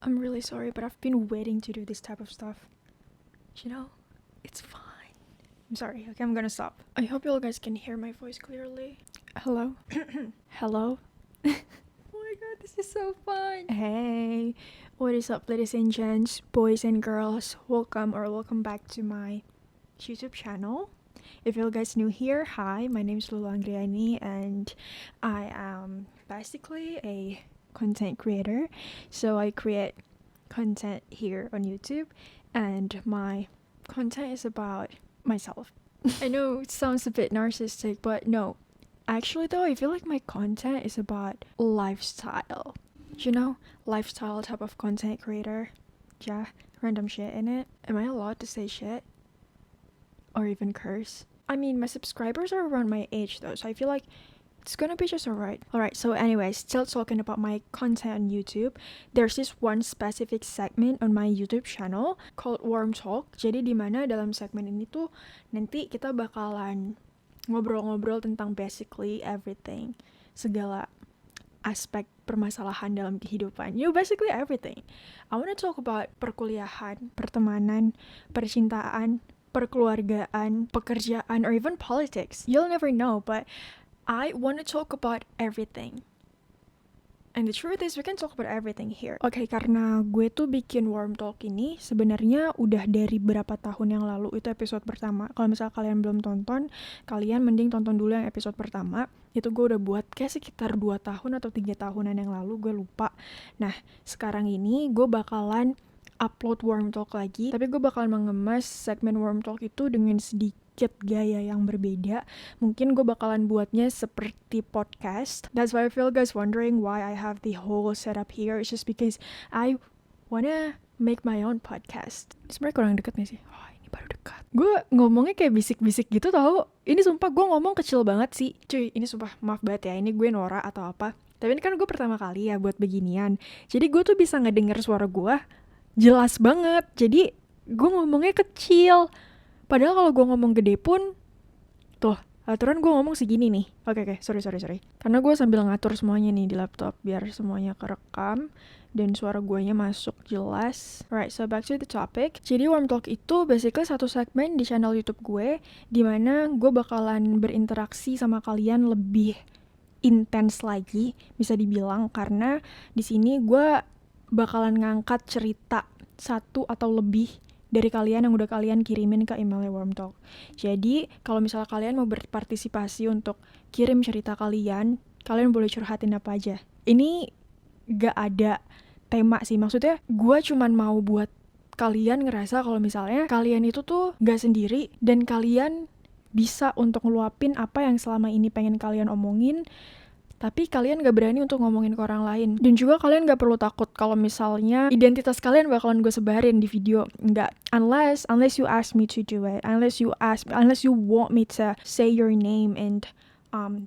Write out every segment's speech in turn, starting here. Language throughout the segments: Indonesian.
I'm really sorry, but I've been waiting to do this type of stuff. You know, it's fine. I'm sorry. Okay, I'm gonna stop. I hope you all guys can hear my voice clearly. Hello? Hello? Oh my god, this is so fun. Hey, what is up, ladies and gents, boys and girls? Welcome back to my YouTube channel. If you guys new here, hi, my name is Lulu Angriani and I am basically a content creator. So I create content here on YouTube and my content is about myself. I know it sounds a bit narcissistic, but no. Actually though, I feel like my content is about lifestyle. You know, lifestyle type of content creator. Yeah, random shit in it. Am I allowed to say shit? Or even curse? I mean, my subscribers are around my age though, so I feel like it's gonna be just alright. Alright, so anyways, still talking about my content on YouTube. There's this one specific segment on my YouTube channel called Warm Talk. Jadi dimana dalam segmen ini tuh nanti kita bakalan ngobrol-ngobrol tentang basically everything. Segala aspek permasalahan dalam kehidupan. You know, basically everything. I wanna talk about perkuliahan, pertemanan, percintaan, perkeluargaan, pekerjaan, or even politics. You'll never know, but I want to talk about everything. And the truth is, we can talk about everything here. Oke, karena gue tuh bikin Warm Talk ini sebenarnya udah dari berapa tahun yang lalu, itu episode pertama. Kalau misalnya kalian belum tonton, kalian mending tonton dulu yang episode pertama. Itu gue udah buat kayak sekitar 2 tahun atau 3 tahunan yang lalu, gue lupa. Nah, sekarang ini gue bakalan upload Warm Talk lagi, tapi gue bakalan mengemas segmen Warm Talk itu dengan sedikit gaya yang berbeda. Mungkin gue bakalan buatnya seperti podcast. That's why I feel guys wondering why I have the whole setup here. It's just because I wanna make my own podcast. Sebenarnya kurang deket nih sih. Oh, ini baru dekat. Gue ngomongnya kayak bisik-bisik gitu tau. Ini sumpah gue ngomong kecil banget sih. Cuy, ini sumpah maaf banget ya. Ini gue norak atau apa. Tapi ini kan gue pertama kali ya buat beginian. Jadi gue tuh bisa ngedenger suara gue jelas banget. Jadi gue ngomongnya kecil. Padahal kalau gue ngomong gede pun, tuh aturan gue ngomong segini nih. Oke, sorry. Karena gue sambil ngatur semuanya nih di laptop biar semuanya kerekam dan suara guanya masuk jelas. Alright, so back to the topic. Jadi Warm Talk itu basically satu segmen di channel YouTube gue, dimana gue bakalan berinteraksi sama kalian lebih intens lagi, bisa dibilang, karena di sini gue bakalan ngangkat cerita satu atau lebih dari kalian yang udah kalian kirimin ke emailnya Warm Talk. Jadi kalau misalnya kalian mau berpartisipasi untuk kirim cerita kalian boleh curhatin apa aja. Ini gak ada tema sih, maksudnya gue cuman mau buat kalian ngerasa kalau misalnya kalian itu tuh gak sendiri dan kalian bisa untuk ngeluapin apa yang selama ini pengen kalian omongin, tapi kalian gak berani untuk ngomongin ke orang lain. Dan juga kalian gak perlu takut kalau misalnya identitas kalian bakalan gue sebarin di video. Enggak. Unless you ask me to do it. Unless you want me to say your name and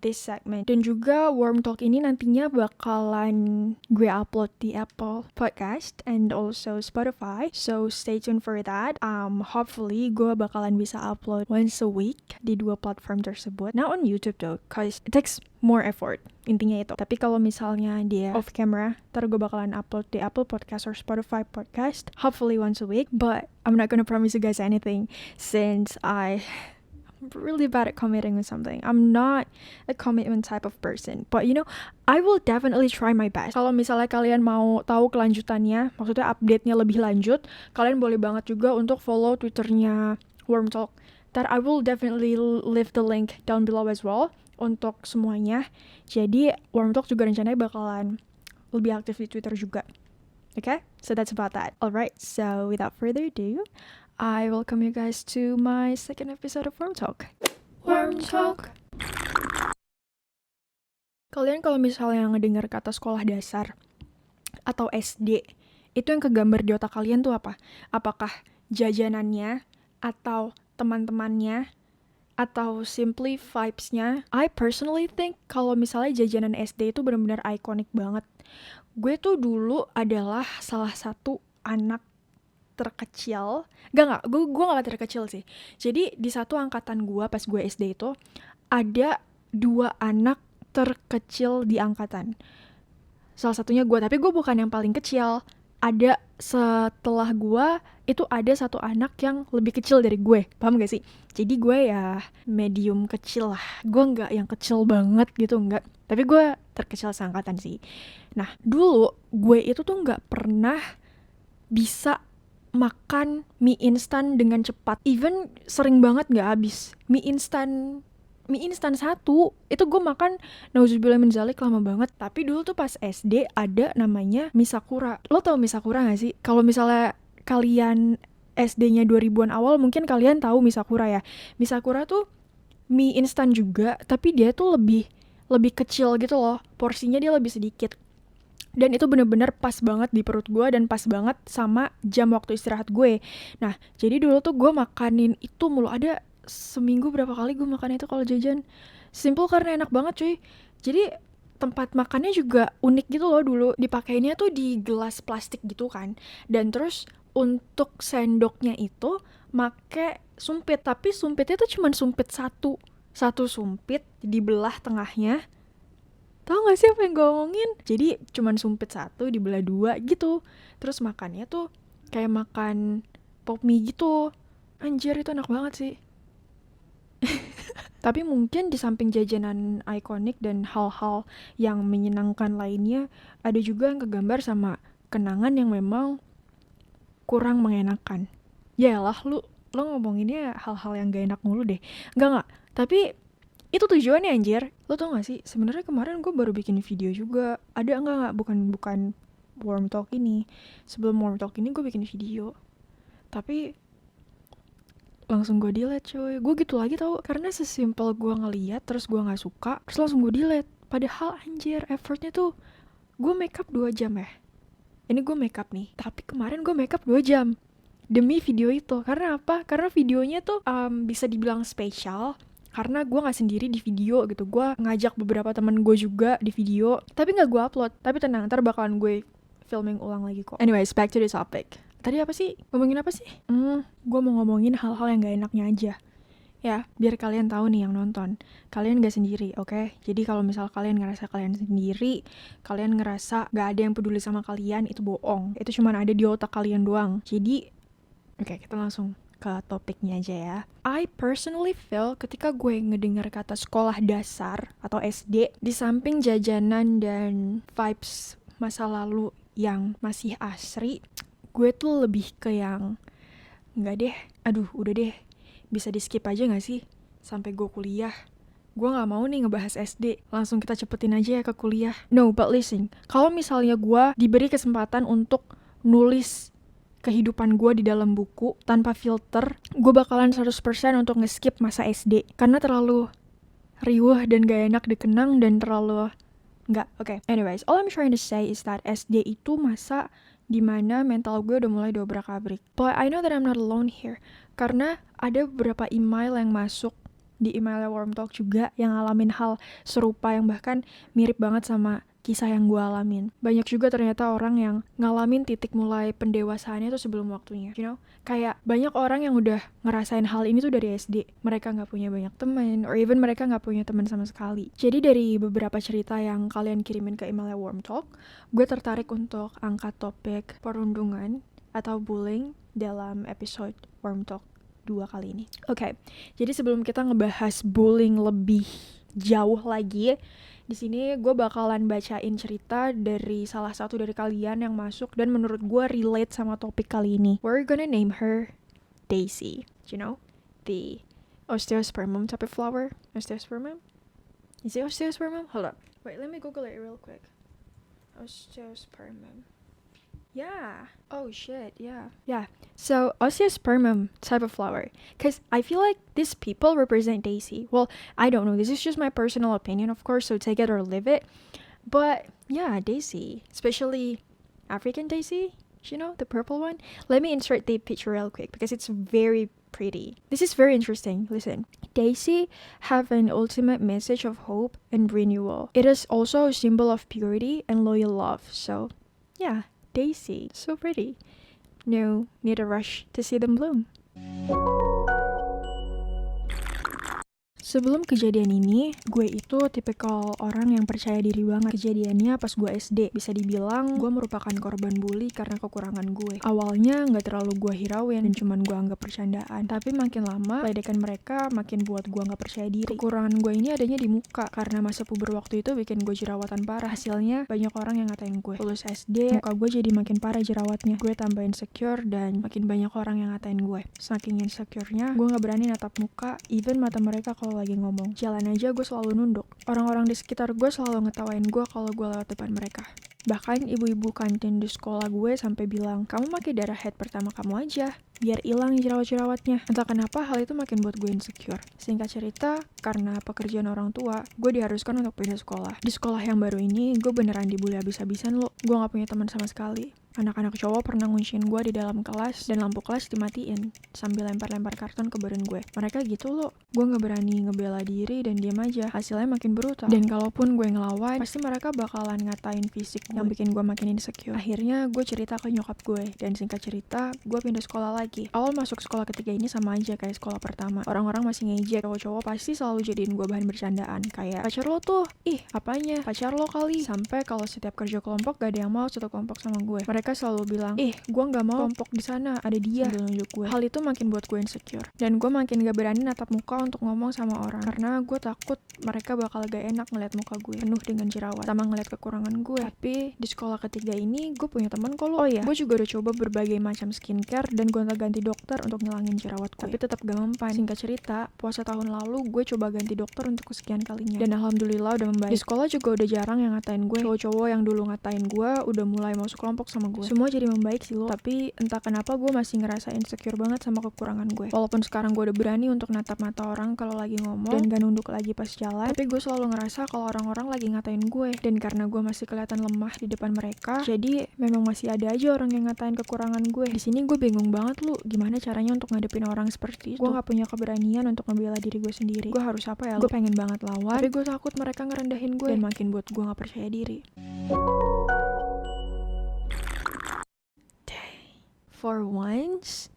this segment. Dan juga Warm Talk ini nantinya bakalan gue upload di Apple Podcast and also Spotify. So stay tuned for that. Hopefully gue bakalan bisa upload once a week di 2 platform tersebut. Not on YouTube though, cause it takes more effort. Intinya itu. Tapi kalau misalnya dia off camera, ntar gue bakalan upload di Apple Podcast or Spotify Podcast. Hopefully once a week. But I'm not gonna promise you guys anything since I'm really bad at committing with something. I'm not a commitment type of person. But you know, I will definitely try my best. Kalau misalnya kalian mau tahu kelanjutannya, maksudnya update-nya lebih lanjut, kalian boleh banget juga untuk follow Twitternya Warm Talk. That I will definitely leave the link down below as well untuk semuanya. Jadi Warm Talk juga rencananya bakalan lebih aktif di Twitter juga. Okay? So that's about that. Alright, so without further ado, I welcome you guys to my second episode of Warm Talk. Warm Talk. Kalian kalau misalnya ngedengar kata sekolah dasar atau SD, itu yang kegambar di otak kalian tuh apa? Apakah jajanannya atau teman-temannya atau simply vibes-nya? I personally think kalau misalnya jajanan SD itu benar-benar ikonik banget. Gue tuh dulu adalah salah satu anak terkecil. Gue gak terkecil sih. Jadi di satu angkatan gue pas gue SD itu ada 2 anak terkecil di angkatan. Salah satunya gue, tapi gue bukan yang paling kecil. ada setelah gue itu ada satu anak yang lebih kecil dari gue, paham gak sih? Jadi gue ya medium kecil lah, gue nggak yang kecil banget gitu, nggak, tapi gue terkecil seangkatan sih. Nah dulu gue itu tuh nggak pernah bisa makan mie instan dengan cepat, even sering banget nggak habis mie instan satu itu gue makan nauzubillah min zalik lama banget. Tapi dulu tuh pas SD ada namanya mie sakura. Lo tau mie sakura gak sih? Kalau misalnya kalian SD-nya 2000-an awal mungkin kalian tahu mie sakura ya. Mie sakura tuh mie instan juga, tapi dia tuh lebih kecil gitu loh, porsinya dia lebih sedikit. Dan itu bener-bener pas banget di perut gue dan pas banget sama jam waktu istirahat gue. Nah jadi dulu tuh gue makanin itu mulu, ada seminggu berapa kali gue makan itu kalau jajan. Simple karena enak banget cuy. Jadi tempat makannya juga unik gitu loh, dulu dipakainya tuh di gelas plastik gitu kan. Dan terus untuk sendoknya itu make sumpit, tapi sumpitnya tuh cuma sumpit satu sumpit dibelah tengahnya. Tahu gak sih apa yang gue omongin? Jadi cuman sumpit satu dibelah dua gitu. Terus makannya tuh kayak makan pop mie gitu. Anjir itu enak banget sih. Tapi mungkin di samping jajanan ikonik dan hal-hal yang menyenangkan lainnya, ada juga yang kegambar sama kenangan yang memang kurang mengenakan. Yaelah lu ngomonginnya hal-hal yang gak enak mulu deh. Enggak. Tapi itu tujuannya anjir. Lo tau gak sih, sebenarnya kemarin gue baru bikin video juga. Ada enggak bukan warm talk ini. Sebelum warm talk ini gue bikin video. Tapi langsung gue delete coy. Gue gitu lagi tau, karena sesimpel gue ngeliat terus gue gak suka, terus langsung gue delete. Padahal anjir effortnya tuh, gue makeup 2 jam ya. Ini gue makeup nih, tapi kemarin gue makeup 2 jam demi video itu. Karena apa? Karena videonya tuh bisa dibilang spesial, karena gue gak sendiri di video gitu. Gue ngajak beberapa temen gue juga di video, tapi gak gue upload. Tapi tenang, ntar bakalan gue filming ulang lagi kok. Anyways, back to the topic. Tadi apa sih? Ngomongin apa sih? Gue mau ngomongin hal-hal yang gak enaknya aja. Ya, biar kalian tahu nih yang nonton. Kalian gak sendiri, oke? Jadi kalau misal kalian ngerasa kalian sendiri, kalian ngerasa gak ada yang peduli sama kalian, itu bohong. Itu cuma ada di otak kalian doang. Jadi, oke, kita langsung ke topiknya aja ya. I personally feel ketika gue ngedengar kata sekolah dasar atau SD, di samping jajanan dan vibes masa lalu yang masih asri, gue tuh lebih ke yang nggak deh, aduh udah deh, bisa di skip aja nggak sih sampai gue kuliah. Gue nggak mau nih ngebahas SD, langsung kita cepetin aja ya ke kuliah. No, but listen, kalau misalnya gue diberi kesempatan untuk nulis kehidupan gue di dalam buku tanpa filter, gue bakalan 100% untuk nge-skip masa SD karena terlalu riuh dan gak enak dikenang dan terlalu nggak. Oke. Anyways, all I'm trying to say is that SD itu masa dimana mental gue udah mulai dobrak-abrik. But I know that I'm not alone here, karena ada beberapa email yang masuk di emailnya Warm Talk juga yang ngalamin hal serupa, yang bahkan mirip banget sama kisah yang gue alamin. Banyak juga ternyata orang yang ngalamin titik mulai pendewasaannya tuh sebelum waktunya, you know? Kayak banyak orang yang udah ngerasain hal ini tuh dari SD. Mereka gak punya banyak teman, or even mereka gak punya teman sama sekali. Jadi dari beberapa cerita yang kalian kirimin ke emailnya Warm Talk, gue tertarik untuk angkat topik perundungan atau bullying dalam episode Warm Talk 2 kali ini. Oke, jadi sebelum kita ngebahas bullying lebih jauh lagi, di sini gue bakalan bacain cerita dari salah satu dari kalian yang masuk dan menurut gue relate sama topik kali ini. We're gonna name her Daisy. You know, the osteospermum type of flower. Osteospermum? Is it osteospermum? Hold up. Wait, let me Google it real quick. Osteospermum. Yeah. Oh shit, yeah. Yeah. So, osteospermum type of flower. Because I feel like these people represent Daisy. Well, I don't know. This is just my personal opinion, of course, so take it or leave it. But, yeah, Daisy. Especially African Daisy. You know, the purple one. Let me insert the picture real quick because it's very pretty. This is very interesting. Listen. Daisy have an ultimate message of hope and renewal. It is also a symbol of purity and loyal love. So, yeah. Daisy, so pretty. No need a rush to see them bloom. Sebelum kejadian ini, gue itu tipikal orang yang percaya diri banget. Kejadiannya pas gue SD. Bisa dibilang gue merupakan korban bully karena kekurangan gue. Awalnya nggak terlalu gue hirauin dan cuman gue anggap bercandaan. Tapi makin lama, ledekan mereka makin buat gue nggak percaya diri. Kekurangan gue ini adanya di muka. Karena masa puber waktu itu bikin gue jerawatan parah. Hasilnya banyak orang yang ngatain gue. Lulus SD, muka gue jadi makin parah jerawatnya. Gue tambah insecure dan makin banyak orang yang ngatain gue. Saking insecure-nya, gue nggak berani natap muka, even mata mereka kalau lagi ngomong. Jalan aja gue selalu nunduk. Orang-orang di sekitar gue selalu ngetawain gue kalau gue lewat depan mereka. Bahkan ibu-ibu kantin di sekolah gue sampai bilang, kamu pakai darah head pertama kamu aja, biar hilang jerawat-jerawatnya. Entah kenapa hal itu makin buat gue insecure. Singkat cerita, karena pekerjaan orang tua, gue diharuskan untuk pindah sekolah. Di sekolah yang baru ini, gue beneran dibully habis-habisan lo. Gue gak punya teman sama sekali. Anak-anak cowok pernah ngunciin gue di dalam kelas dan lampu kelas dimatiin sambil lempar-lempar karton ke badan gue. Mereka gitu loh. Gue gak berani ngebela diri dan diam aja. Hasilnya makin brutal. Dan kalaupun gue ngelawan, pasti mereka bakalan ngatain fisik gue yang bikin gue makin insecure. Akhirnya gue cerita ke nyokap gue dan singkat cerita, gue pindah sekolah lagi. Awal masuk sekolah ketiga ini sama aja kayak sekolah pertama. Orang-orang masih ngejek. Cowok-cowok pasti selalu jadiin gue bahan bercandaan. Kayak, pacar lo tuh, ih apanya? Pacar lo kali. Sampai kalau setiap kerja kelompok gak ada yang mau satu kelompok sama gue. Mereka selalu bilang, gue gak mau kelompok di sana, ada dia sambil nunjuk gue. Hal itu makin buat gue insecure dan gue makin gak berani natap muka untuk ngomong sama orang karena gue takut mereka bakal gak enak ngeliat muka gue penuh dengan jerawat sama ngeliat kekurangan gue. Tapi di sekolah ketiga ini gue punya teman kok lo. Oh ya, gue juga udah coba berbagai macam skincare dan gonta-ganti dokter untuk ngilangin jerawat gue, tapi tetap gak mempan. Singkat cerita, puasa tahun lalu gue coba ganti dokter untuk kesekian kalinya dan alhamdulillah udah membaik. Di sekolah juga udah jarang yang ngatain gue. Cowok-cowok yang dulu ngatain gue udah mulai masuk kelompok sama gue. Semua jadi membaik sih lo. Tapi entah kenapa gue masih ngerasa insecure banget sama kekurangan gue. Walaupun sekarang gue udah berani untuk natap mata orang kalau lagi ngomong dan gak nunduk lagi pas jalan, tapi gue selalu ngerasa kalau orang-orang lagi ngatain gue. Dan karena gue masih kelihatan lemah di depan mereka, jadi memang masih ada aja orang yang ngatain kekurangan gue. Di sini gue bingung banget lu, gimana caranya untuk ngadepin orang seperti itu. Gue gak punya keberanian untuk membela diri gue sendiri. Gue harus apa ya? Gue pengen banget lawan, tapi gue takut mereka ngerendahin gue dan makin buat gue gak percaya diri. For once,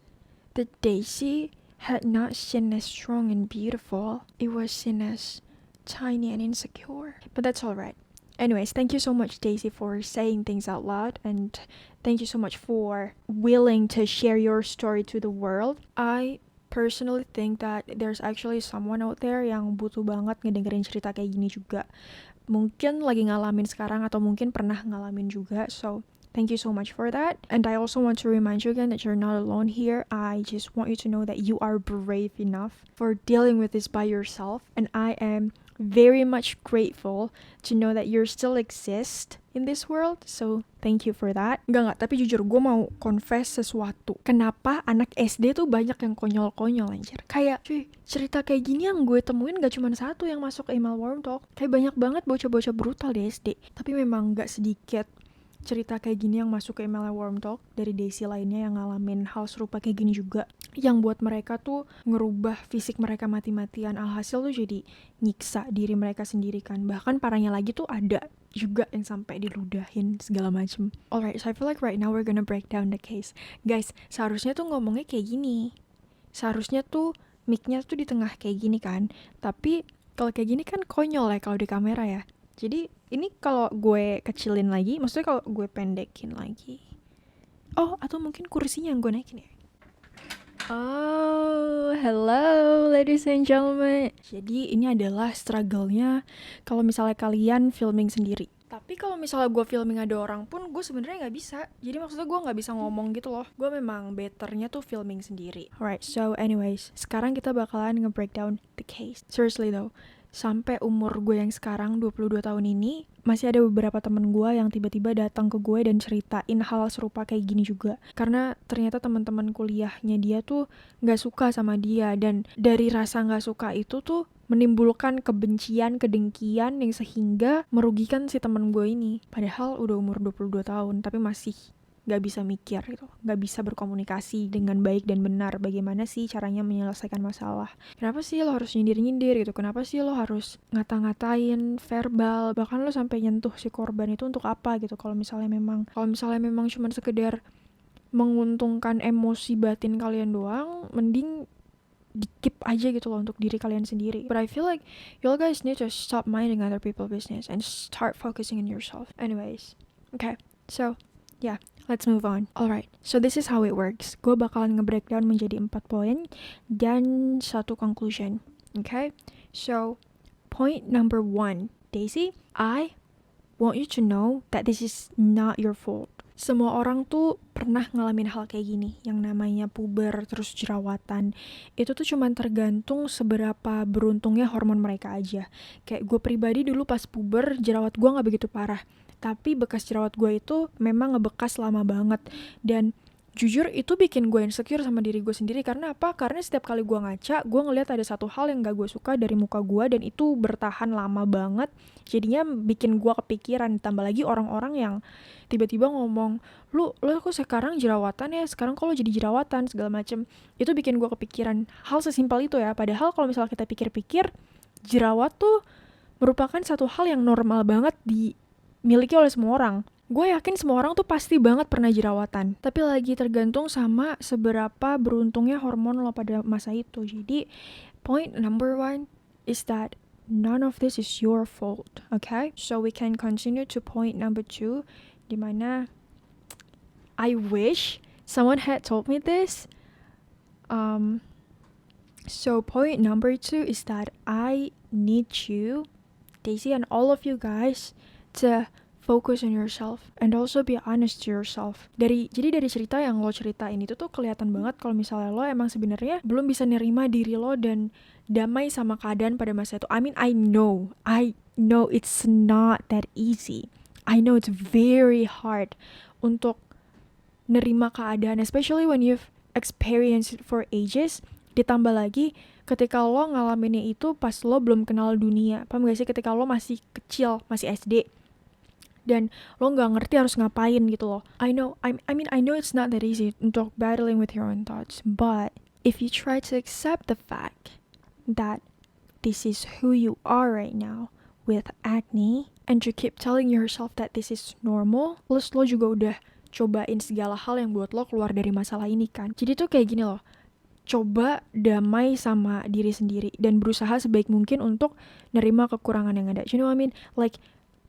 the Daisy had not seen as strong and beautiful. It was seen as tiny and insecure. But that's alright. Anyways, thank you so much, Daisy, for saying things out loud, and thank you so much for willing to share your story to the world. I personally think that there's actually someone out there yang butuh banget ngedengerin cerita kayak gini juga. Mungkin lagi ngalamin sekarang atau mungkin pernah ngalamin juga. So thank you so much for that. And I also want to remind you again that you're not alone here. I just want you to know that you are brave enough for dealing with this by yourself. And I am very much grateful to know that you still exist in this world. So thank you for that. Enggak, tapi jujur gue mau confess sesuatu. Kenapa anak SD tuh banyak yang konyol-konyol anjir. Kayak cuy, cerita kayak gini yang gue temuin gak cuma satu yang masuk ke email Warm Talk. Kayak banyak banget bocah-bocah brutal di SD. Tapi memang gak sedikit cerita kayak gini yang masuk ke email Warm Talk dari Daisy lainnya yang ngalamin hal serupa kayak gini juga, yang buat mereka tuh ngerubah fisik mereka mati-matian. Alhasil tuh jadi nyiksa diri mereka sendiri kan. Bahkan parahnya lagi tuh ada juga yang sampai diludahin segala macem. Alright, so I feel like right now we're gonna break down the case. Guys, seharusnya tuh ngomongnya kayak gini. Seharusnya tuh mic-nya tuh di tengah kayak gini kan. Tapi kalau kayak gini kan konyol ya kalau di kamera ya. Jadi ini kalau gue kecilin lagi, maksudnya kalau gue pendekin lagi. Oh, atau mungkin kursinya yang gue naikin ya. Oh, hello ladies and gentlemen. Jadi ini adalah struggle-nya kalau misalnya kalian filming sendiri. Tapi kalau misalnya gue filming ada orang pun gue sebenarnya nggak bisa. Jadi maksudnya gue nggak bisa ngomong gitu loh. Gue memang betternya tuh filming sendiri. Alright, so anyways, sekarang kita bakalan nge-breakdown the case. Seriously though, sampai umur gue yang sekarang 22 tahun ini, masih ada beberapa temen gue yang tiba-tiba datang ke gue dan ceritain hal serupa kayak gini juga. Karena ternyata teman-teman kuliahnya dia tuh gak suka sama dia, dan dari rasa gak suka itu tuh menimbulkan kebencian, kedengkian yang sehingga merugikan si temen gue ini. Padahal udah umur 22 tahun, tapi masih gak bisa mikir gitu, gak bisa berkomunikasi dengan baik dan benar bagaimana sih caranya menyelesaikan masalah. Kenapa sih lo harus nyindir-nyindir gitu, kenapa sih lo harus ngata-ngatain verbal, bahkan lo sampai nyentuh si korban itu untuk apa gitu. Kalau misalnya memang cuma sekedar menguntungkan emosi batin kalian doang, mending keep aja gitu loh untuk diri kalian sendiri. But I feel like you guys need to stop minding other people's business and start focusing on yourself. Anyways, okay, so yeah, let's move on. Alright, so this is how it works. Gue bakalan nge-breakdown menjadi 4 poin dan 1 conclusion. Okay, so point number 1, Daisy, I want you to know that this is not your fault. Semua orang tuh pernah ngalamin hal kayak gini, yang namanya puber terus jerawatan. Itu tuh cuman tergantung seberapa beruntungnya hormon mereka aja. Kayak gue pribadi dulu pas puber, jerawat gue gak begitu parah. Tapi bekas jerawat gue itu memang ngebekas lama banget. Dan jujur itu bikin gue insecure sama diri gue sendiri. Karena apa? Karena setiap kali gue ngaca, gue ngeliat ada satu hal yang gak gue suka dari muka gue, dan itu bertahan lama banget. Jadinya bikin gue kepikiran. Tambah lagi orang-orang yang tiba-tiba ngomong, lu kok sekarang jerawatan ya, sekarang kok lo jadi jerawatan, segala macem. Itu bikin gue kepikiran hal sesimpel itu ya. Padahal kalau misalnya kita pikir-pikir, jerawat tuh merupakan satu hal yang normal banget dimiliki oleh semua orang. Gue yakin semua orang tuh pasti banget pernah jerawatan. Tapi lagi tergantung sama seberapa beruntungnya hormon lo pada masa itu. Jadi, point number 1 is that none of this is your fault, okay? So we can continue to point number 2, dimana I wish someone had told me this. So point number 2 is that I need you, Daisy, and all of you guys to focus on yourself and also be honest to yourself. Jadi dari cerita yang lo ceritain itu tuh kelihatan banget kalau misalnya lo emang sebenarnya belum bisa nerima diri lo dan damai sama keadaan pada masa itu. I mean, I know it's not that easy. I know it's very hard untuk nerima keadaan, especially when you've experienced it for ages. Ditambah lagi ketika lo ngalaminnya itu pas lo belum kenal dunia. Paham gak sih? Ketika lo masih kecil, masih SD, dan lo nggak ngerti harus ngapain gitu loh. I know it's not that easy untuk battling with your own thoughts, but if you try to accept the fact that this is who you are right now with acne, and you keep telling yourself that this is normal, plus lo juga udah cobain segala hal yang buat lo keluar dari masalah ini kan. Jadi tuh kayak gini loh, coba damai sama diri sendiri dan berusaha sebaik mungkin untuk nerima kekurangan yang ada. You know what I mean? Like,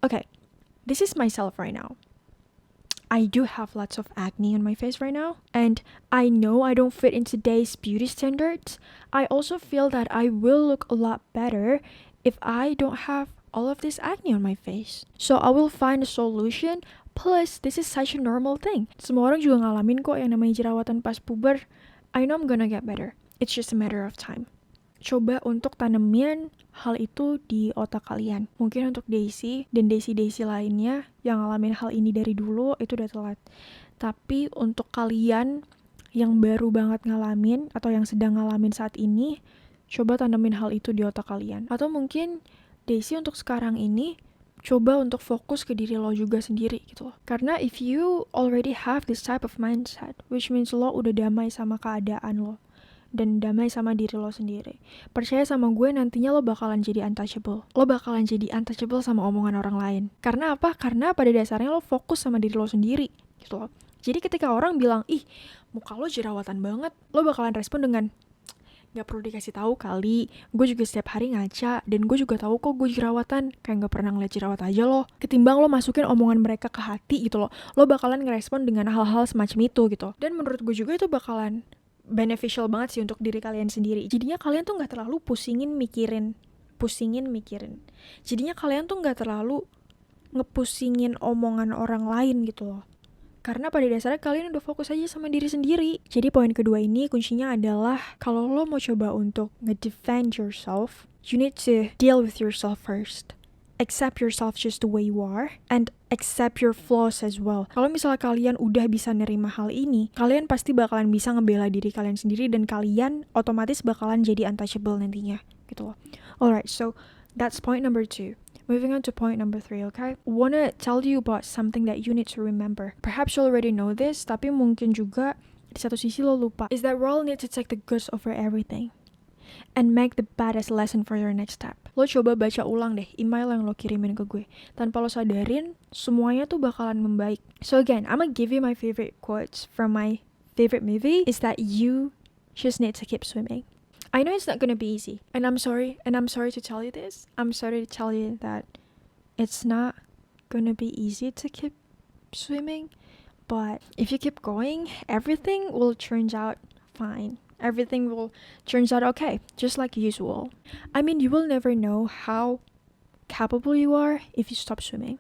okay, this is myself right now. I do have lots of acne on my face right now, and I know I don't fit in today's beauty standards. I also feel that I will look a lot better if I don't have all of this acne on my face. So I will find a solution. Plus, this is such a normal thing. Semua orang juga ngalamin kok yang namanya jerawatan pas puber. I know I'm gonna get better. It's just a matter of time. Coba untuk tanemin hal itu di otak kalian. Mungkin untuk Daisy dan Daisy lainnya yang ngalamin hal ini dari dulu itu udah telat. Tapi untuk kalian yang baru banget ngalamin atau yang sedang ngalamin saat ini, coba tanemin hal itu di otak kalian. Atau mungkin Daisy untuk sekarang ini coba untuk fokus ke diri lo juga sendiri gitu loh. Karena if you already have this type of mindset, which means lo udah damai sama keadaan lo dan damai sama diri lo sendiri, percaya sama gue, nantinya lo bakalan jadi untouchable. Lo bakalan jadi untouchable sama omongan orang lain. Karena apa? Karena pada dasarnya lo fokus sama diri lo sendiri gitu loh. Jadi ketika orang bilang, ih muka lo jerawatan banget, lo bakalan respon dengan, gak perlu dikasih tahu kali, gue juga setiap hari ngaca dan gue juga tahu kok gue jerawatan, kayak gak pernah ngeliat jerawat aja lo. Ketimbang lo masukin omongan mereka ke hati gitu loh, lo bakalan ngerespon dengan hal-hal semacam itu gitu. Dan menurut gue juga itu bakalan beneficial banget sih untuk diri kalian sendiri. Jadinya kalian tuh gak terlalu pusingin mikirin. Jadinya kalian tuh gak terlalu ngepusingin omongan orang lain gitu loh. Karena pada dasarnya kalian udah fokus aja sama diri sendiri. Jadi poin kedua ini kuncinya adalah kalau lo mau coba untuk nge-defend yourself, you need to deal with yourself first. Accept yourself just the way you are and accept your flaws as well. Kalau misalnya kalian udah bisa nerima hal ini, kalian pasti bakalan bisa ngebela diri kalian sendiri dan kalian otomatis bakalan jadi untouchable nantinya gitu loh. Alright, so that's point number 2. Moving on to point number 3, okay? Wanna tell you about something that you need to remember. Perhaps you already know this, tapi mungkin juga di satu sisi lo lupa. Is that we all need to take the goods over everything and make the bad as lesson for your next step. Lo coba baca ulang deh email yang lo kirimin ke gue. Tanpa lo sadarin, semuanya tuh bakalan membaik. So again, I'm gonna give you my favorite quotes from my favorite movie, is that you just need to keep swimming. I know it's not gonna be easy, and I'm sorry to tell you this. I'm sorry to tell you that it's not gonna be easy to keep swimming, but if you keep going, everything will turn out fine. Everything will turns out okay, just like usual. I mean, you will never know how capable you are if you stop swimming.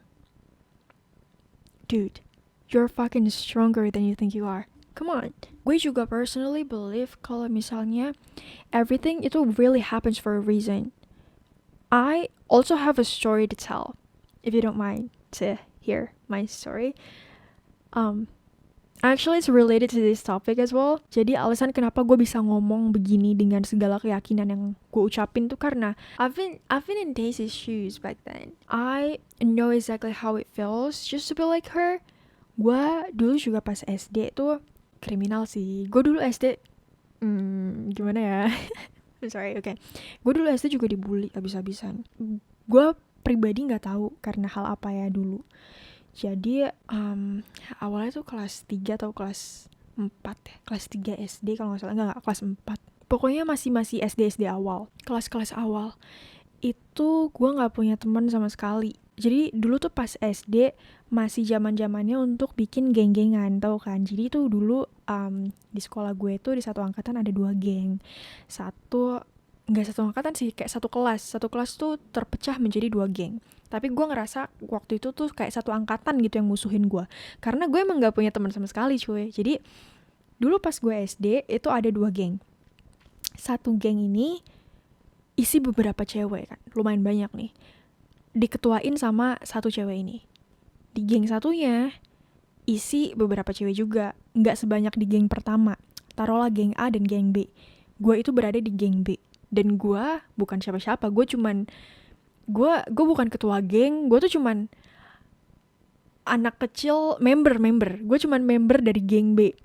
Dude, you're fucking stronger than you think you are. Come on. Gue juga personally believe kalau misalnya everything itu really happens for a reason. I also have a story to tell, if you don't mind to hear my story. Actually, it's related to this topic as well. Jadi alasan kenapa gue bisa ngomong begini dengan segala keyakinan yang gue ucapin tuh karena I've been in Daisy's shoes back then. I know exactly how it feels just to be like her. Gue dulu juga pas SD tuh kriminal sih. Gue dulu SD gimana ya? I'm sorry, okay. Gue dulu SD juga dibully abis-abisan. Gue pribadi nggak tahu karena hal apa ya dulu. Jadi awalnya tuh kelas 3 atau kelas 4 ya. Kelas 3 SD kalau nggak salah. Enggak, kelas 4. Pokoknya masih SD awal. Kelas-kelas awal. Itu gue gak punya teman sama sekali. Jadi dulu tuh pas SD masih zaman-zamannya untuk bikin geng-gengan, tau kan? Jadi tuh dulu di sekolah gue tuh di satu angkatan ada 2 geng. Nggak satu angkatan sih, kayak satu kelas tuh terpecah menjadi 2 geng. Tapi gue ngerasa waktu itu tuh kayak satu angkatan gitu yang musuhin gue, karena gue emang gak punya teman sama sekali cuy. Jadi dulu pas gue SD itu ada 2 geng. Satu geng ini isi beberapa cewek kan, lumayan banyak nih, diketuain sama satu cewek ini. Di geng satunya isi beberapa cewek juga, gak sebanyak di geng pertama. Taruhlah geng A dan geng B. Gue itu berada di geng B. Dan gue bukan siapa-siapa, gue bukan ketua geng, gue tuh cuman anak kecil, member. Gue cuman member dari geng B.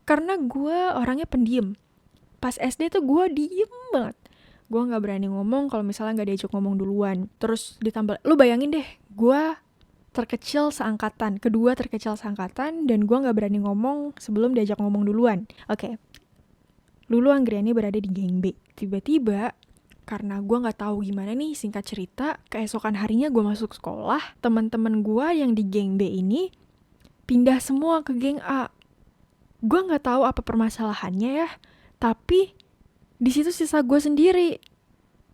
Karena gue orangnya pendiam. Pas SD tuh gue diem banget. Gue nggak berani ngomong kalau misalnya nggak diajak ngomong duluan. Terus ditambah, lu bayangin deh, gue kedua terkecil seangkatan, dan gue nggak berani ngomong sebelum diajak ngomong duluan. Oke. Lulu Anggriani berada di geng B. Tiba-tiba, karena gue nggak tahu gimana nih, singkat cerita, keesokan harinya gue masuk sekolah, teman-teman gue yang di geng B ini pindah semua ke geng A. Gue nggak tahu apa permasalahannya ya, tapi di situ sisa gue sendiri.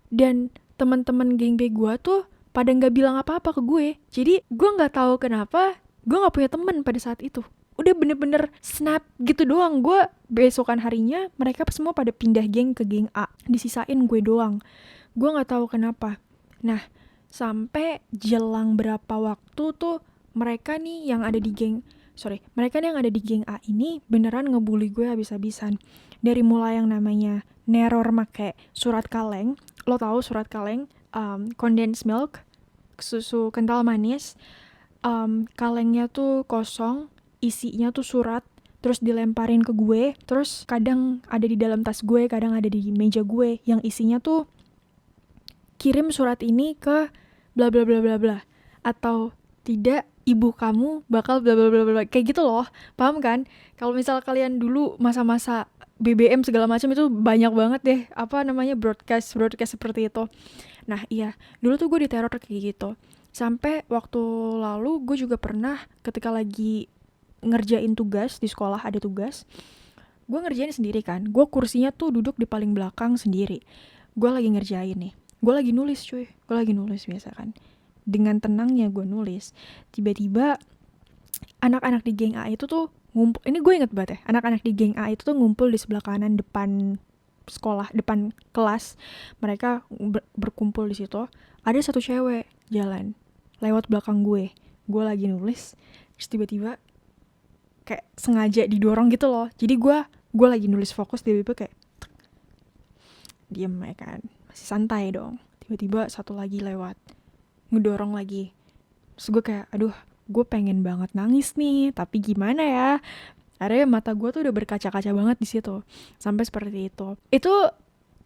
Dan teman-teman geng B gue tuh pada nggak bilang apa-apa ke gue. Jadi gue nggak tahu kenapa gue nggak punya teman pada saat itu. Udah bener-bener snap gitu doang. Gue besokan harinya mereka semua pada pindah geng ke geng A, disisain gue doang. Gue nggak tahu kenapa. Nah, sampai jelang berapa waktu tuh mereka nih yang ada di geng A ini beneran ngebully gue habis-habisan. Dari mulai yang namanya neror make surat kaleng. Lo tahu surat kaleng? Condensed milk, susu kental manis. Kalengnya tuh kosong, isinya tuh surat, terus dilemparin ke gue. Terus kadang ada di dalam tas gue, kadang ada di meja gue, yang isinya tuh kirim surat ini ke bla bla bla bla bla, atau tidak, ibu kamu bakal bla bla bla bla, kayak gitu loh. Paham kan? Kalau misal kalian dulu masa-masa BBM segala macam itu banyak banget deh broadcast seperti itu. Nah iya, dulu tuh gue diteror kayak gitu. Sampai waktu lalu gue juga pernah ketika lagi ngerjain tugas di sekolah, ada tugas, gue ngerjain sendiri kan. Gue kursinya tuh duduk di paling belakang sendiri. Gue lagi ngerjain nih. Gue lagi nulis cuy. Gue lagi nulis biasa kan. Dengan tenangnya gue nulis. Tiba-tiba anak-anak di geng A itu tuh ngumpul. Ini gue inget banget ya. Anak-anak di geng A itu tuh ngumpul di sebelah kanan depan sekolah, depan kelas. Mereka berkumpul di situ. Ada satu cewek jalan lewat belakang gue. Gue lagi nulis, terus tiba-tiba kayak sengaja didorong gitu loh. Jadi gue lagi nulis fokus, tiba-tiba kayak diem ya kan, masih santai dong. Tiba-tiba satu lagi lewat, ngedorong lagi. Terus gue kayak, aduh, gue pengen banget nangis nih, tapi gimana ya? Akhirnya mata gue tuh udah berkaca-kaca banget di situ. Sampai seperti itu. Itu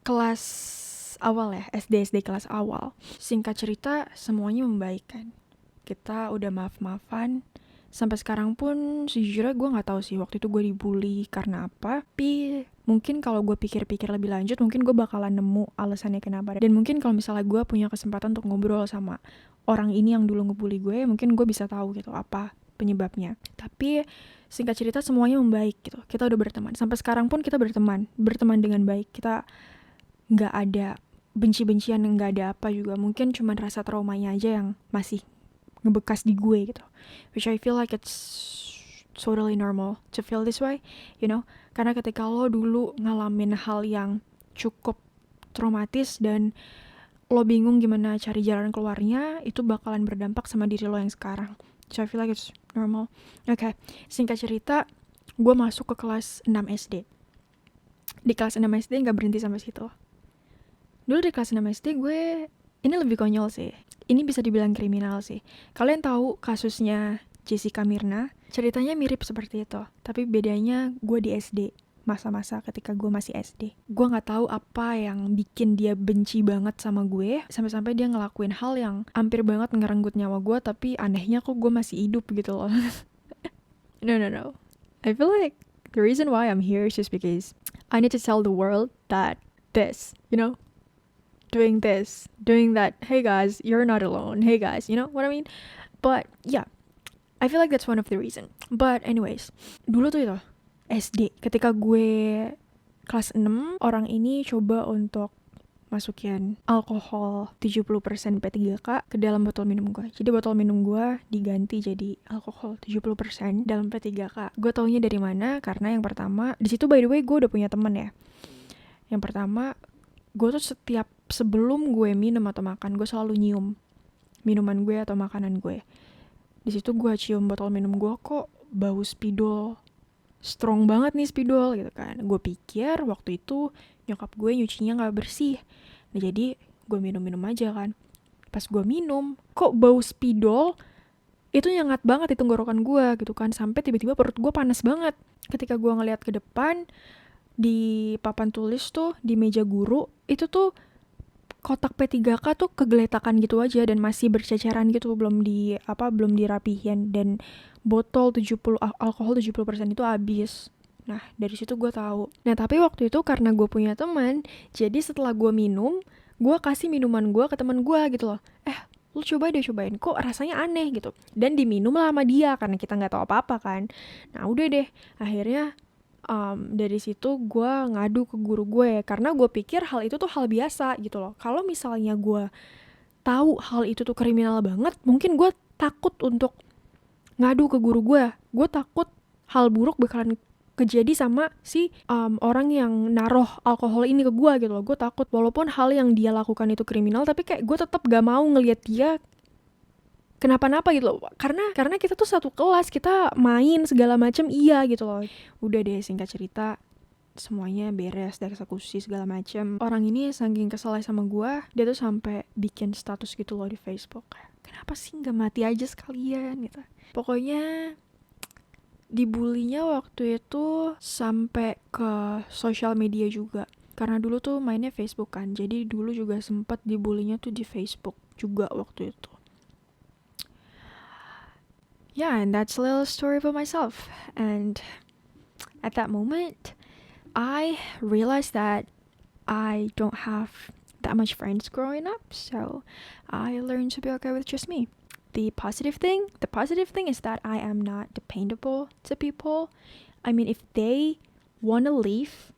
kelas awal ya, SD kelas awal. Singkat cerita, semuanya membaik kan. Kita udah maaf-maafan, Sampai sekarang pun sejujurnya gue nggak tahu sih waktu itu gue dibully karena apa. Tapi mungkin kalau gue pikir-pikir lebih lanjut, mungkin gue bakalan nemu alasannya kenapa. Dan mungkin kalau misalnya gue punya kesempatan untuk ngobrol sama orang ini yang dulu ngebully gue, mungkin gue bisa tahu gitu apa penyebabnya. Tapi singkat cerita semuanya membaik gitu. Kita udah berteman. Sampai sekarang pun kita berteman dengan baik. Kita nggak ada benci-bencian, nggak ada apa juga. Mungkin cuma rasa traumanya aja yang masih ngebekas di gue gitu, which I feel like it's totally normal to feel this way, you know, karena ketika lo dulu ngalamin hal yang cukup traumatis dan lo bingung gimana cari jalan keluarnya, itu bakalan berdampak sama diri lo yang sekarang. So I feel like it's normal. Okay, singkat cerita, gue masuk ke kelas 6 SD. Di kelas 6 SD gak berhenti sampai situ. Dulu di kelas 6 SD gue, ini lebih konyol sih. Ini bisa dibilang kriminal sih. Kalian tahu kasusnya Jessica Mirna? Ceritanya mirip seperti itu. Tapi bedanya gue di SD. Masa-masa ketika gue masih SD. Gue gak tahu apa yang bikin dia benci banget sama gue. Sampai-sampai dia ngelakuin hal yang hampir banget ngerenggut nyawa gue. Tapi anehnya kok gue masih hidup gitu loh. No. I feel like the reason why I'm here is just because I need to tell the world that this, you know, doing this, doing that, hey guys, you're not alone, hey guys, you know what I mean? But yeah, I feel like that's one of the reason. But anyways, dulu tuh itu SD, ketika gue kelas 6, orang ini coba untuk masukin alkohol 70% P3K ke dalam botol minum gue. Jadi botol minum gue diganti jadi alkohol 70% dalam P3K. Gue taunya dari mana? Karena yang pertama, di situ by the way gue udah punya temen ya. Yang pertama, gue tuh setiap sebelum gue minum atau makan, gue selalu nyium minuman gue atau makanan gue. Di situ gue cium botol minum gue, kok bau spidol, strong banget nih spidol gitu kan. Gue pikir waktu itu nyokap gue nyucinya nggak bersih. Nah jadi gue minum aja kan. Pas gue minum, kok bau spidol itu nyengat banget di tenggorokan gue gitu kan. Sampai tiba-tiba perut gue panas banget. Ketika gue ngeliat ke depan, di papan tulis tuh, di meja guru, itu tuh kotak P3K tuh kegeletakan gitu aja dan masih berceceran gitu, belum dirapihin, dan botol alkohol 70% itu habis. Nah, dari situ gue tahu. Nah, tapi waktu itu karena gue punya teman, jadi setelah gue minum, gue kasih minuman gue ke teman gue gitu loh. Lu cobain, kok rasanya aneh gitu. Dan diminum lah sama dia karena kita nggak tahu apa-apa kan. Nah, udah deh, akhirnya dari situ gue ngadu ke guru gue karena gue pikir hal itu tuh hal biasa gitu loh. Kalau misalnya gue tahu hal itu tuh kriminal banget, mungkin gue takut untuk ngadu ke guru gue. Gue takut hal buruk bakalan kejadi sama si orang yang naruh alkohol ini ke gue gitu loh. Gue takut walaupun hal yang dia lakukan itu kriminal, tapi kayak gue tetap gak mau ngelihat dia kenapa-napa gitu loh, karena kita tuh satu kelas, kita main segala macam iya gitu loh. Udah deh, singkat cerita semuanya beres, eksekusi segala macam. Orang ini saking kesel sama gue, dia tuh sampai bikin status gitu loh di Facebook, kenapa sih nggak mati aja sekalian gitu. Pokoknya dibulinya waktu itu sampai ke sosial media juga, karena dulu tuh mainnya Facebook kan, jadi dulu juga sempat dibulinya tuh di Facebook juga waktu itu. Yeah, and that's a little story about myself. And at that moment, I realized that I don't have that much friends growing up, so I learned to be okay with just me. The positive thing is that I am not dependable to people. I mean, if they want to leave,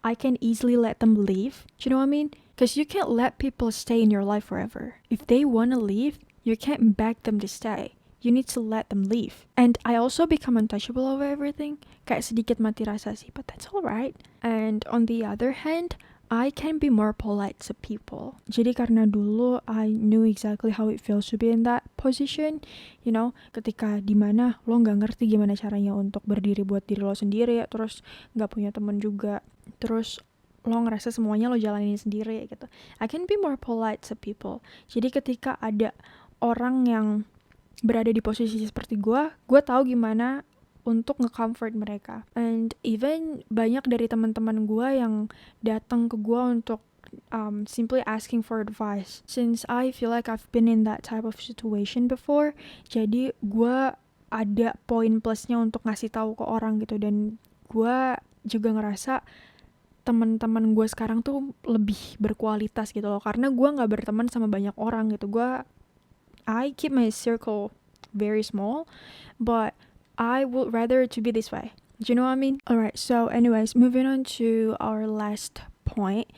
I can easily let them leave. Do you know what I mean? Because you can't let people stay in your life forever. If they want to leave, you can't beg them to stay. You need to let them leave. And I also become untouchable over everything. Kayak sedikit mati rasa sih, but that's alright. And on the other hand, I can be more polite to people. Jadi karena dulu I knew exactly how it feels to be in that position, you know, ketika dimana lo nggak ngerti gimana caranya untuk berdiri buat diri lo sendiri, terus nggak punya teman juga, terus lo ngerasa semuanya lo jalanin sendiri gitu. I can be more polite to people. Jadi ketika ada orang yang berada di posisi seperti gue tahu gimana untuk nge-comfort mereka. And even banyak dari teman-teman gue yang datang ke gue untuk simply asking for advice. Since I feel like I've been in that type of situation before, jadi gue ada poin plusnya untuk ngasih tahu ke orang gitu. Dan gue juga ngerasa teman-teman gue sekarang tuh lebih berkualitas gitu loh, karena gue nggak berteman sama banyak orang gitu. I keep my circle very small, but I would rather to be this way. Do you know what I mean? Alright, so anyways, moving on to our last point,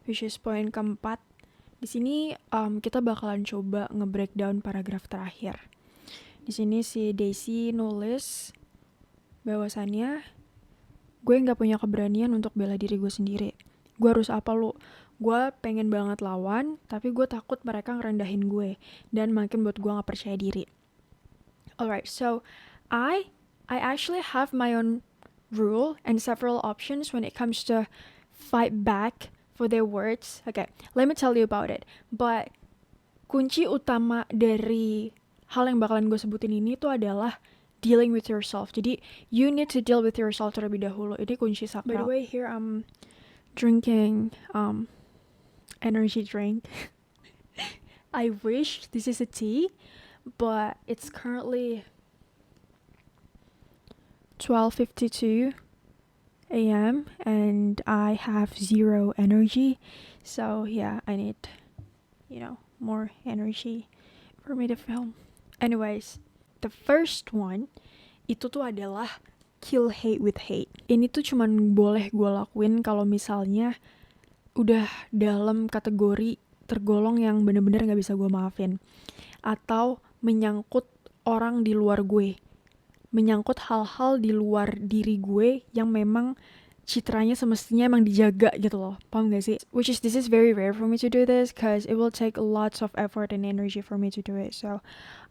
which is poin keempat. Di sini kita bakalan coba nge-breakdown paragraf terakhir. Di sini si Daisy nulis bahwasannya gue nggak punya keberanian untuk bela diri gue sendiri. Gue harus apa lu? Gue pengen banget lawan, tapi gue takut mereka ngerendahin gue dan makin buat gue nggak percaya diri. Alright, so I actually have my own rule and several options when it comes to fight back for their words. Okay, let me tell you about it. But kunci utama dari hal yang bakalan gue sebutin ini tuh adalah dealing with yourself. Jadi you need to deal with yourself terlebih dahulu. Ini kunci sakral. By the way, here I'm drinking energy drink. I wish this is a tea, but it's currently 12:52 a.m. and I have zero energy. So yeah, I need, more energy for me to film. Anyways, the first one itu tuh adalah kill hate with hate. Ini tuh cuman boleh gue lakuin kalau misalnya udah dalam kategori tergolong yang bener-bener gak bisa gue maafin, atau menyangkut orang di luar gue, menyangkut hal-hal di luar diri gue yang memang citranya semestinya emang dijaga gitu loh. Paham gak sih? This is very rare for me to do this because it will take lots of effort and energy for me to do it. So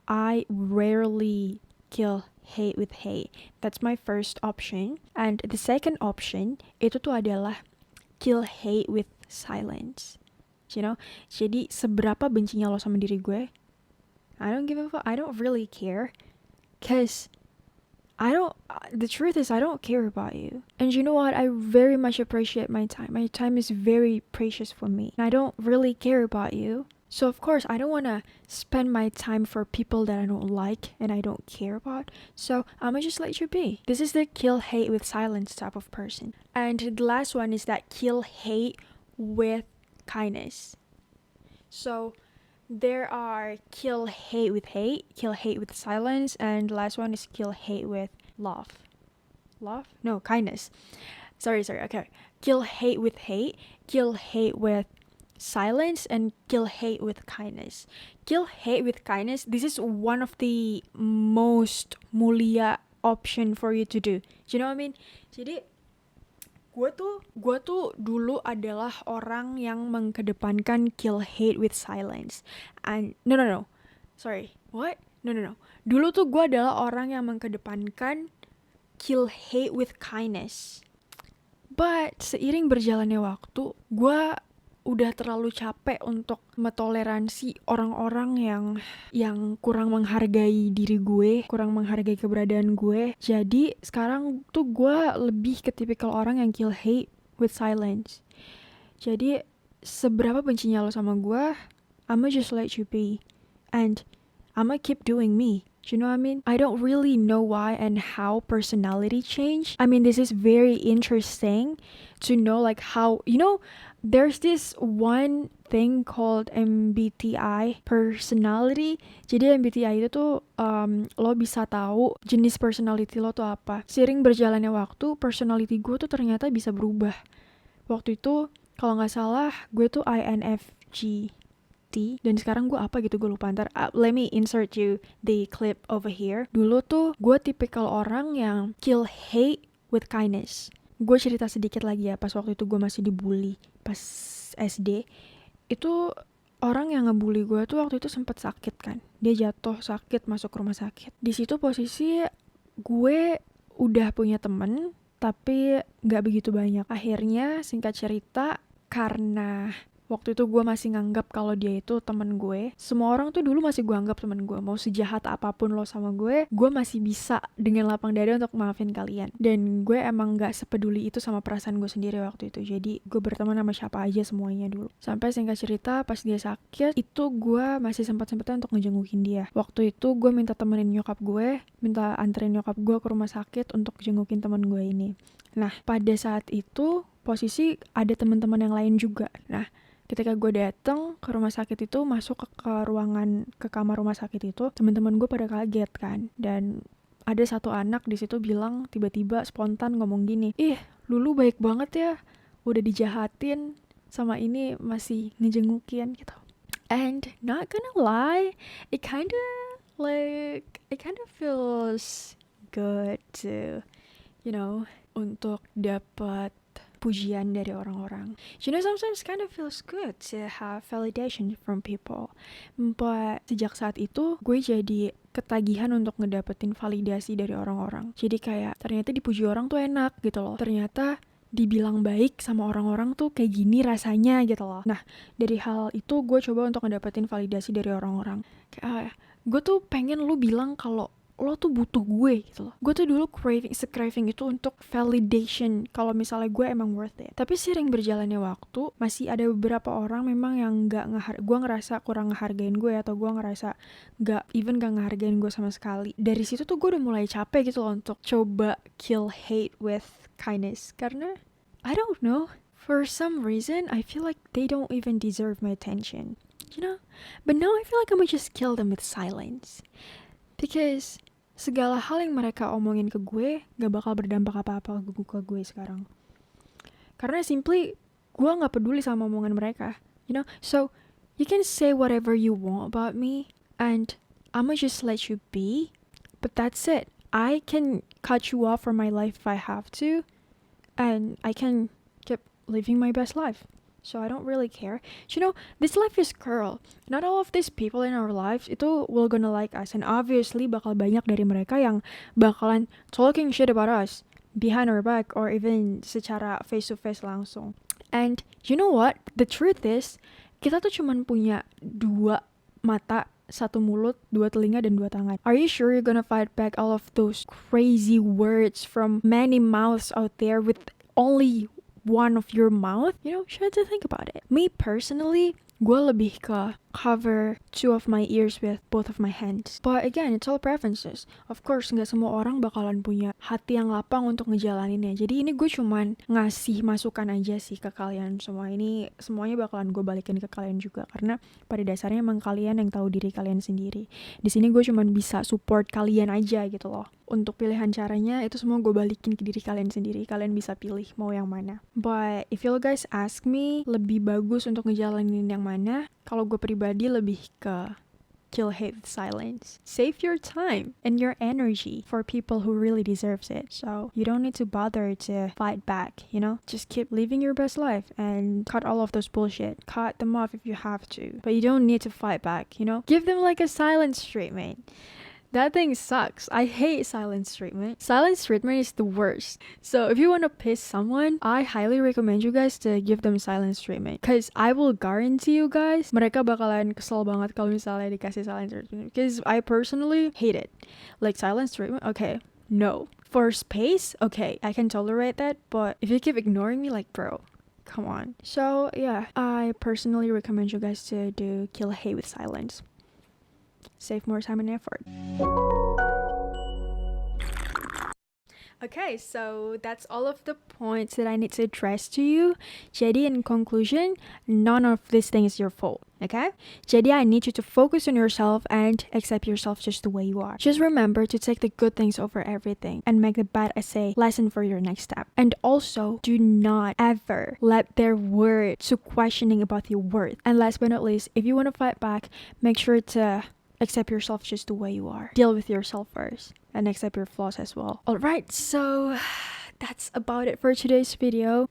I rarely kill hate with hate. That's my first option. And the second option itu tuh adalah kill hate with silence. You know? Jadi seberapa bencinya lo sama diri gue, I don't give a fuck. I don't really care. Cause the truth is I don't care about you. And you know what? I very much appreciate my time. My time is very precious for me. And I don't really care about you. So of course I don't want to spend my time for people that I don't like and I don't care about. So I'ma just let you be. This is the kill hate with silence type of person. And the last one is that kill hate with kindness. So there are kill hate with hate, kill hate with silence, and the last one is kill hate with love. Love? No, kindness. Sorry, okay. Kill hate with hate, kill hate with silence, and kill hate with kindness. Kill hate with kindness, this is one of the most mulia option for you to do. Do you know what I mean? Jadi gue tuh dulu adalah orang yang mengkedepankan kill hate with silence. And no. Sorry. What? No. Dulu tuh gue adalah orang yang mengkedepankan kill hate with kindness. But seiring berjalannya waktu, gue udah terlalu capek untuk metoleransi orang-orang yang kurang menghargai diri gue, kurang menghargai keberadaan gue. Jadi sekarang tuh gue lebih ke tipikal orang yang kill hate with silence. Jadi seberapa bencinya lo sama gue, I'ma just let you be. And I'ma keep doing me. Do you know what I mean? I don't really know why and how personality change. I mean, this is very interesting to know like how, there's this one thing called MBTI personality. Jadi MBTI itu tuh lo bisa tahu jenis personality lo tuh apa. Seiring berjalannya waktu, personality gue tuh ternyata bisa berubah. Waktu itu kalau nggak salah gue tuh INFJ. Dan sekarang gue apa gitu, gue lupa. Ntar let me insert you the clip over here. Dulu tuh gue tipikal orang yang kill hate with kindness. Gue cerita sedikit lagi ya, pas waktu itu gue masih dibully pas SD. Itu orang yang ngebully gue tuh waktu itu sempet sakit kan. Dia jatuh sakit, masuk rumah sakit. Di situ posisi gue udah punya temen, tapi gak begitu banyak. Akhirnya singkat cerita, karena waktu itu gue masih nganggap kalau dia itu teman gue. Semua orang tuh dulu masih gue anggap teman gue. Mau sejahat apapun lo sama gue masih bisa dengan lapang dada untuk maafin kalian. Dan gue emang gak sepeduli itu sama perasaan gue sendiri waktu itu. Jadi gue berteman sama siapa aja semuanya dulu. Sampai singkat cerita pas dia sakit, itu gue masih sempat-sempatnya untuk ngejengukin dia. Waktu itu gue minta temenin nyokap gue, minta anterin nyokap gue ke rumah sakit untuk jengukin teman gue ini. Nah, pada saat itu posisi ada teman-teman yang lain juga. Nah, ketika gue dateng ke rumah sakit itu, masuk ke ruangan, ke kamar rumah sakit itu, teman-teman gue pada kaget kan. Dan ada satu anak di situ bilang, tiba-tiba spontan ngomong gini, "Ih, Lulu baik banget ya, udah dijahatin sama ini masih ngejengukin," gitu. And not gonna lie, it kind of feels good to, untuk dapat pujian dari orang-orang. Sometimes kind of feels good to have validation from people. But sejak saat itu, gue jadi ketagihan untuk ngedapetin validasi dari orang-orang. Jadi kayak, ternyata dipuji orang tuh enak gitu loh. Ternyata dibilang baik sama orang-orang tuh kayak gini rasanya gitu loh. Nah, dari hal itu gue coba untuk ngedapetin validasi dari orang-orang. Kayak, gue tuh pengen lu bilang kalau lo tuh butuh gue gitu loh. Gue tuh dulu craving itu untuk validation kalau misalnya gue emang worth it. Tapi sering berjalannya waktu, masih ada beberapa orang memang yang gue ngerasa kurang ngehargain gue, atau gue ngerasa gak ngehargain gue sama sekali. Dari situ tuh gue udah mulai capek gitu loh untuk coba kill hate with kindness. Karena I don't know, for some reason I feel like they don't even deserve my attention. But now I feel like I'm gonna just kill them with silence. Because segala hal yang mereka omongin ke gue gak bakal berdampak apa-apa ke gue sekarang. Karena simply gue gak peduli sama omongan mereka. So you can say whatever you want about me and I'ma just let you be. But that's it. I can cut you off from my life if I have to. And I can keep living my best life. So I don't really care. This life is cruel. Not all of these people in our lives itu will gonna like us. And obviously bakal banyak dari mereka yang bakalan talking shit about us behind our back or even secara face to face langsung. And you know what? The truth is, kita tuh cuman punya 2 mata, 1 mulut, 2 telinga, dan 2 tangan. Are you sure you're gonna fight back all of those crazy words from many mouths out there with only one of your mouth? Try to think about it. Me personally, gue lebih ke cover 2 of my ears with both of my hands. But again, it's all preferences. Of course, gak semua orang bakalan punya hati yang lapang untuk ngejalaninnya. Jadi ini gue cuman ngasih masukan aja sih ke kalian semua. Ini semuanya bakalan gue balikin ke kalian juga. Karena pada dasarnya emang kalian yang tahu diri kalian sendiri. Di sini gue cuman bisa support kalian aja gitu loh. Untuk pilihan caranya, itu semua gue balikin ke diri kalian sendiri. Kalian bisa pilih mau yang mana. But if you guys ask me, lebih bagus untuk ngejalanin yang mana? Kalau gue pribadi lebih ke kill hate with silence. Save your time and your energy for people who really deserves it. So you don't need to bother to fight back, Just keep living your best life and cut all of those bullshit. Cut them off if you have to. But you don't need to fight back, Give them like a silence treatment. That thing sucks. I hate silence treatment. Silence treatment is the worst. So if you want to piss someone, I highly recommend you guys to give them silence treatment. Because I will guarantee you guys, mereka bakalan kesel banget kalau misalnya dikasih silence treatment. Because I personally hate it. Like silence treatment, okay, no. For space, okay, I can tolerate that. But if you keep ignoring me, like, bro, come on. So yeah, I personally recommend you guys to do kill hate with silence. Save more time and effort. Okay, so that's all of the points that I need to address to you. Jadi in conclusion, none of this thing is your fault, okay? Jadi I need you to focus on yourself and accept yourself just the way you are. Just remember to take the good things over everything and make the bad as a lesson for your next step. And also, do not ever let their words to questioning about your worth. And last but not least, if you want to fight back, make sure to accept yourself just the way you are. Deal with yourself first and accept your flaws as well. Alright, so that's about it for today's video,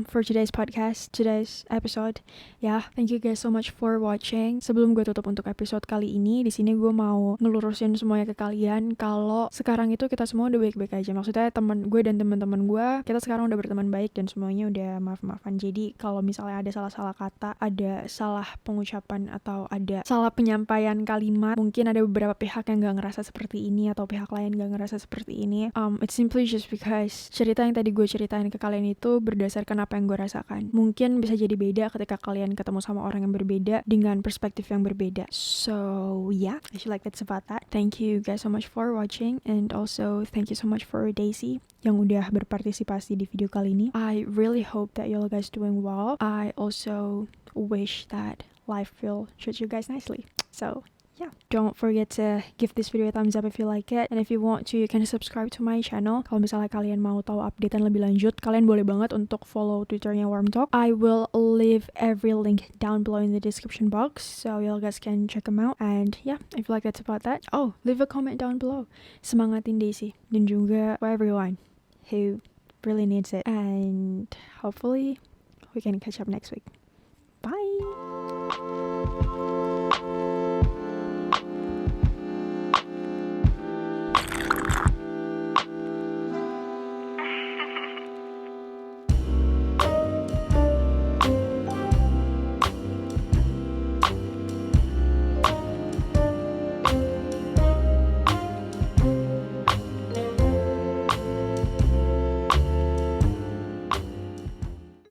for today's podcast, today's episode. Ya, thank you guys so much for watching. Sebelum gue tutup untuk episode kali ini, di sini gue mau ngelurusin semuanya ke kalian kalau sekarang itu kita semua udah baik-baik aja. Maksudnya teman gue dan teman-teman gue, kita sekarang udah berteman baik dan semuanya udah maaf-maafan. Jadi kalau misalnya ada salah-salah kata, ada salah pengucapan atau ada salah penyampaian kalimat, mungkin ada beberapa pihak yang gak ngerasa seperti ini atau pihak lain gak ngerasa seperti ini. It's simply just because cerita yang tadi gue ceritain ke kalian itu berdasarkan apa yang gue rasakan. Mungkin bisa jadi beda ketika kalian ketemu sama orang yang berbeda dengan perspektif yang berbeda. So yeah, I feel like that's about that. Thank you guys so much for watching, and also thank you so much for Daisy yang udah berpartisipasi di video kali ini. I really hope that you guys doing well. I also wish that life will treat you guys nicely. So yeah, don't forget to give this video a thumbs up if you like it, and if you want to, you can subscribe to my channel. Kalau misalnya kalian mau tahu updatean lebih lanjut, kalian boleh banget untuk follow Twitternya Warm Talk. I will leave every link down below in the description box, so you guys can check them out. And yeah, if you like that's about that. Oh, leave a comment down below. Semangatin Daisy dan juga for everyone who really needs it. And hopefully we can catch up next week.